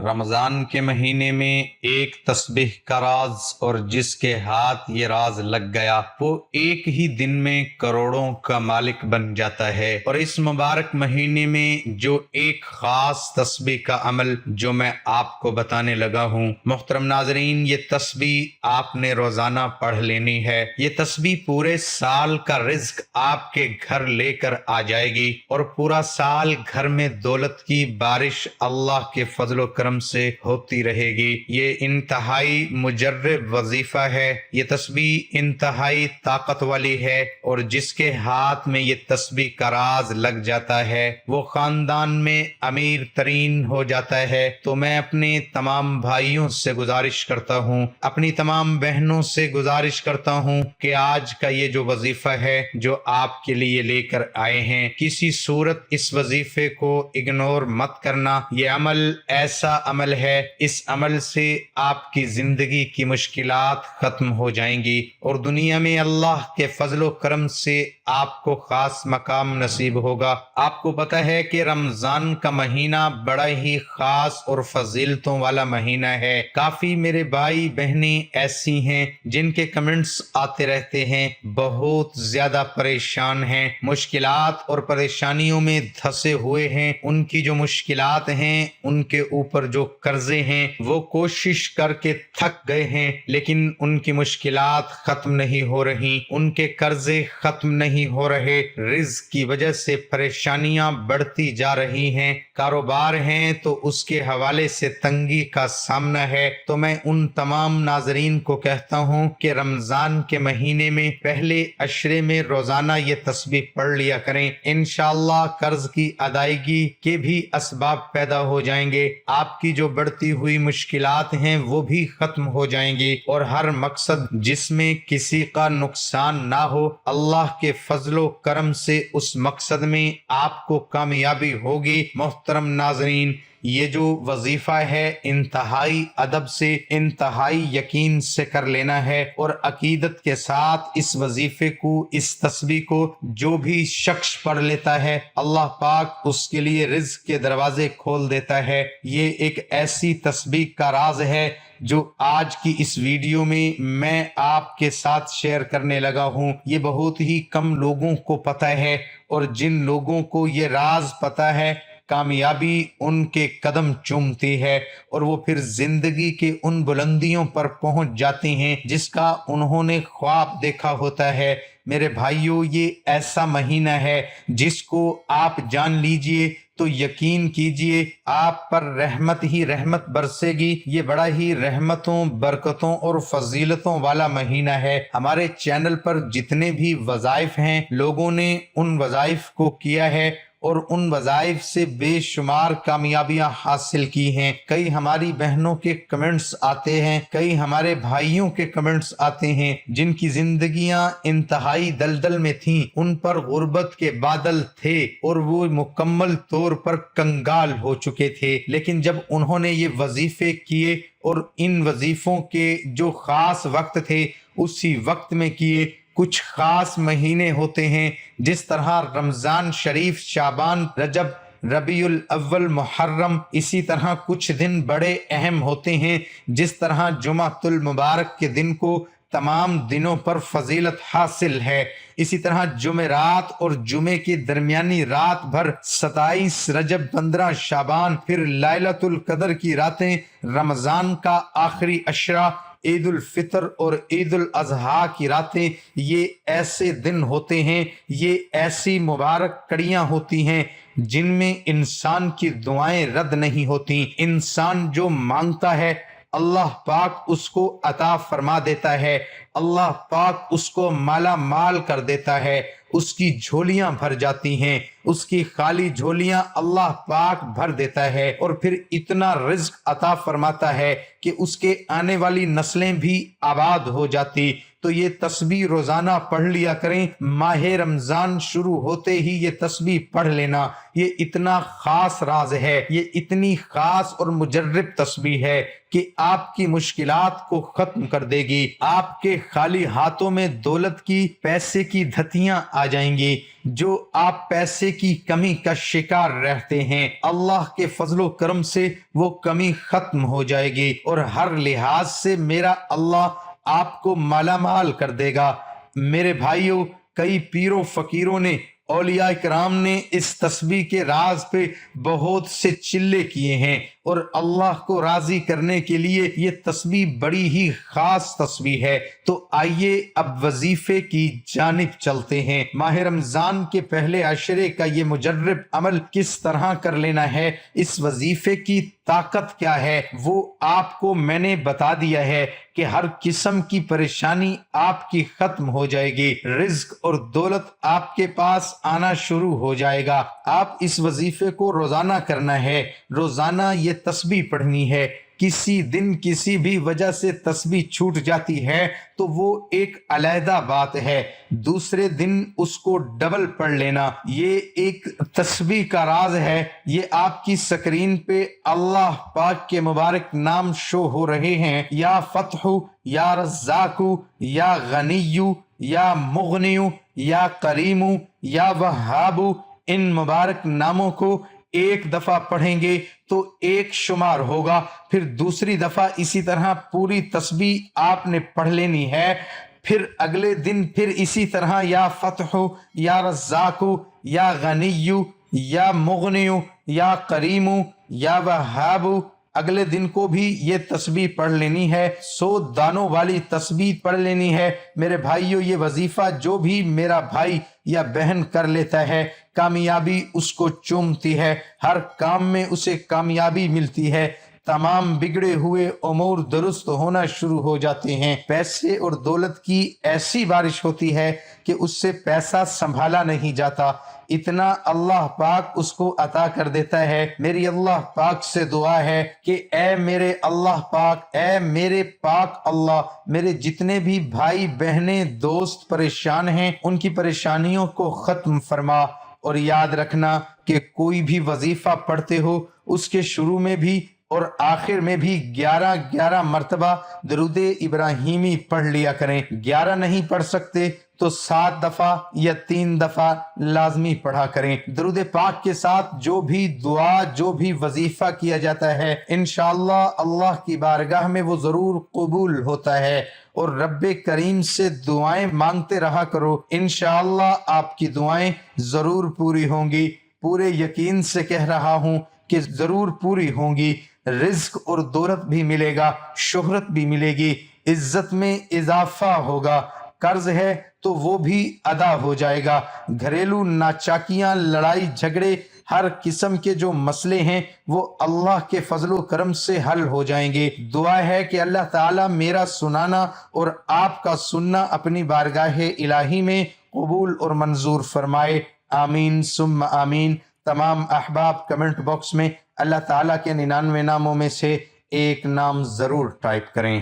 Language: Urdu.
رمضان کے مہینے میں ایک تسبیح کا راز، اور جس کے ہاتھ یہ راز لگ گیا وہ ایک ہی دن میں کروڑوں کا مالک بن جاتا ہے۔ اور اس مبارک مہینے میں جو ایک خاص تسبیح کا عمل جو میں آپ کو بتانے لگا ہوں، محترم ناظرین، یہ تسبیح آپ نے روزانہ پڑھ لینی ہے۔ یہ تسبیح پورے سال کا رزق آپ کے گھر لے کر آ جائے گی، اور پورا سال گھر میں دولت کی بارش اللہ کے فضل و کرم سے ہوتی رہے گی۔ یہ انتہائی مجرب وظیفہ ہے، یہ تسبیح انتہائی طاقت والی ہے، اور جس کے ہاتھ میں یہ تسبیح کا راز لگ جاتا ہے وہ خاندان میں امیر ترین ہو جاتا ہے۔ تو میں اپنے تمام بھائیوں سے گزارش کرتا ہوں، اپنی تمام بہنوں سے گزارش کرتا ہوں کہ آج کا یہ جو وظیفہ ہے جو آپ کے لیے لے کر آئے ہیں، کسی صورت اس وظیفے کو اگنور مت کرنا۔ یہ عمل ایسا عمل ہے، اس عمل سے آپ کی زندگی کی مشکلات ختم ہو جائیں گی، اور دنیا میں اللہ کے فضل و کرم سے آپ کو خاص مقام نصیب ہوگا۔ آپ کو پتہ ہے کہ رمضان کا مہینہ بڑا ہی خاص اور فضیلتوں والا مہینہ ہے۔ کافی میرے بھائی بہنیں ایسی ہیں جن کے کمنٹس آتے رہتے ہیں، بہت زیادہ پریشان ہیں، مشکلات اور پریشانیوں میں دھسے ہوئے ہیں۔ ان کی جو مشکلات ہیں، ان کے اوپر جو قرضے ہیں، وہ کوشش کر کے تھک گئے ہیں، لیکن ان کی مشکلات ختم نہیں ہو رہی، ان کے قرضے ختم نہیں ہو رہے، رزق کی وجہ سے پریشانیاں بڑھتی جا رہی ہیں، کاروبار ہیں تو اس کے حوالے سے تنگی کا سامنا ہے۔ تو میں ان تمام ناظرین کو کہتا ہوں کہ رمضان کے مہینے میں پہلے عشرے میں روزانہ یہ تسبیح پڑھ لیا کریں، انشاءاللہ قرض کی ادائیگی کے بھی اسباب پیدا ہو جائیں گے، آپ کی جو بڑھتی ہوئی مشکلات ہیں وہ بھی ختم ہو جائیں گی، اور ہر مقصد جس میں کسی کا نقصان نہ ہو، اللہ کے فضل و کرم سے اس مقصد میں آپ کو کامیابی ہوگی۔ محترم ناظرین، یہ جو وظیفہ ہے انتہائی ادب سے، انتہائی یقین سے کر لینا ہے، اور عقیدت کے ساتھ اس وظیفے کو، اس تسبیح کو جو بھی شخص پڑھ لیتا ہے، اللہ پاک اس کے لیے رزق کے دروازے کھول دیتا ہے۔ یہ ایک ایسی تسبیح کا راز ہے جو آج کی اس ویڈیو میں آپ کے ساتھ شیئر کرنے لگا ہوں۔ یہ بہت ہی کم لوگوں کو پتہ ہے، اور جن لوگوں کو یہ راز پتہ ہے، کامیابی ان کے قدم چومتی ہے، اور وہ پھر زندگی کے ان بلندیوں پر پہنچ جاتے ہیں جس کا انہوں نے خواب دیکھا ہوتا ہے۔ میرے بھائیوں، یہ ایسا مہینہ ہے جس کو آپ جان لیجئے تو یقین کیجئے آپ پر رحمت ہی رحمت برسے گی۔ یہ بڑا ہی رحمتوں، برکتوں اور فضیلتوں والا مہینہ ہے۔ ہمارے چینل پر جتنے بھی وظائف ہیں، لوگوں نے ان وظائف کو کیا ہے، اور ان وظائف سے بے شمار کامیابیاں حاصل کی ہیں۔ کئی ہماری بہنوں کے کمنٹس آتے ہیں، کئی ہمارے بھائیوں کے کمنٹس آتے ہیں جن کی زندگیاں انتہائی دلدل میں تھیں، ان پر غربت کے بادل تھے، اور وہ مکمل طور پر کنگال ہو چکے تھے، لیکن جب انہوں نے یہ وظیفے کیے، اور ان وظیفوں کے جو خاص وقت تھے اسی وقت میں کیے۔ کچھ خاص مہینے ہوتے ہیں، جس طرح رمضان شریف، شعبان، رجب، ربیع الاول، محرم، اسی طرح کچھ دن بڑے اہم ہوتے ہیں، جس طرح جمعۃ المبارک کے دن کو تمام دنوں پر فضیلت حاصل ہے۔ اسی طرح جمعرات اور جمعے کے درمیانی رات بھر، 27 رجب، 15 شعبان، پھر لیلۃ القدر کی راتیں، رمضان کا آخری عشرہ، عید الفطر اور عید الاضحیٰ کی راتیں، یہ ایسے دن ہوتے ہیں، یہ ایسی مبارک کڑیاں ہوتی ہیں جن میں انسان کی دعائیں رد نہیں ہوتی۔ انسان جو مانگتا ہے اللہ پاک اس کو عطا فرما دیتا ہے، اللہ پاک اس کو مالا مال کر دیتا ہے، اس کی جھولیاں بھر جاتی ہیں، اس کی خالی جھولیاں اللہ پاک بھر دیتا ہے، اور پھر اتنا رزق عطا فرماتا ہے کہ اس کے آنے والی نسلیں بھی آباد ہو جاتی۔ تو یہ تسبیح روزانہ پڑھ لیا کریں، ماہ رمضان شروع ہوتے ہی یہ تسبیح پڑھ لینا۔ یہ اتنا خاص راز ہے، یہ اتنی خاص اور مجرب تسبیح ہے کہ آپ کی مشکلات کو ختم کر دے گی، آپ کے خالی ہاتھوں میں دولت کی پیسے کی دھتیاں آ جائیں گی. جو آپ پیسے کی کمی کا شکار رہتے ہیں اللہ کے فضل و کرم سے وہ کمی ختم ہو جائے گی اور ہر لحاظ سے میرا اللہ آپ کو مالا مال کر دے گا. میرے بھائیوں، کئی پیروں فقیروں نے، اولیاء کرام نے اس تسبیح کے راز پہ بہت سے چلے کیے ہیں اور اللہ کو راضی کرنے کے لیے یہ تسبیح بڑی ہی خاص تسبیح ہے. تو آئیے اب وظیفے کی جانب چلتے ہیں. ماہ رمضان کے پہلے عشرے کا یہ مجرب عمل کس طرح کر لینا ہے، اس وظیفے کی طاقت کیا ہے، وہ آپ کو میں نے بتا دیا ہے کہ ہر قسم کی پریشانی آپ کی ختم ہو جائے گی، رزق اور دولت آپ کے پاس آنا شروع ہو جائے گا. آپ اس وظیفے کو روزانہ کرنا ہے، روزانہ یہ تسبیح پڑھنی ہے. کسی دن کسی بھی وجہ سے تسبیح چھوٹ جاتی ہے تو وہ ایک علیحدہ بات ہے، دوسرے دن اس کو ڈبل پڑھ لینا. یہ ایک تسبیح کا راز ہے. یہ آپ کی سکرین پہ اللہ پاک کے مبارک نام شو ہو رہے ہیں، یا فتح، یا رزاق، یا غنی، یا مغنی، یا کریم، یا وہاب. ان مبارک ناموں کو ایک دفعہ پڑھیں گے تو ایک شمار ہوگا، پھر دوسری دفعہ اسی طرح پوری تسبیح آپ نے پڑھ لینی ہے، پھر اگلے دن پھر اسی طرح یا فتح، یا رزاق، یا غنی، یا مغنی، یا کریم، یا وہاب. اگلے دن کو بھی یہ تسبیح پڑھ لینی ہے، 100 دانوں والی تسبیح پڑھ لینی ہے. میرے بھائیو، یہ وظیفہ جو بھی میرا بھائی یا بہن کر لیتا ہے کامیابی اس کو چومتی ہے، ہر کام میں اسے کامیابی ملتی ہے، تمام بگڑے ہوئے امور درست ہونا شروع ہو جاتے ہیں. پیسے اور دولت کی ایسی بارش ہوتی ہے کہ اس سے پیسہ سنبھالا نہیں جاتا، اتنا اللہ پاک اس کو عطا کر دیتا ہے. میری اللہ پاک سے دعا ہے کہ اے میرے اللہ پاک، اے میرے پاک اللہ، میرے جتنے بھی بھائی بہنیں دوست پریشان ہیں ان کی پریشانیوں کو ختم فرما. اور یاد رکھنا کہ کوئی بھی وظیفہ پڑھتے ہو اس کے شروع میں بھی اور آخر میں بھی 11 مرتبہ درود ابراہیمی پڑھ لیا کریں. 11 نہیں پڑھ سکتے تو 7 دفعہ یا 3 دفعہ لازمی پڑھا کریں. درود پاک کے ساتھ جو بھی دعا، جو بھی وظیفہ کیا جاتا ہے انشاءاللہ اللہ کی بارگاہ میں وہ ضرور قبول ہوتا ہے. اور رب کریم سے دعائیں مانگتے رہا کرو، انشاءاللہ آپ کی دعائیں ضرور پوری ہوں گی. پورے یقین سے کہہ رہا ہوں کہ ضرور پوری ہوں گی. رزق اور دولت بھی ملے گا، شہرت بھی ملے گی، عزت میں اضافہ ہوگا، قرض ہے تو وہ بھی ادا ہو جائے گا. گھریلو ناچاکیاں، لڑائی جھگڑے، ہر قسم کے جو مسئلے ہیں وہ اللہ کے فضل و کرم سے حل ہو جائیں گے. دعا ہے کہ اللہ تعالیٰ میرا سنانا اور آپ کا سننا اپنی بارگاہ الہی میں قبول اور منظور فرمائے. آمین ثم آمین. تمام احباب کمنٹ باکس میں اللہ تعالیٰ کے 99 ناموں میں سے ایک نام ضرور ٹائپ کریں.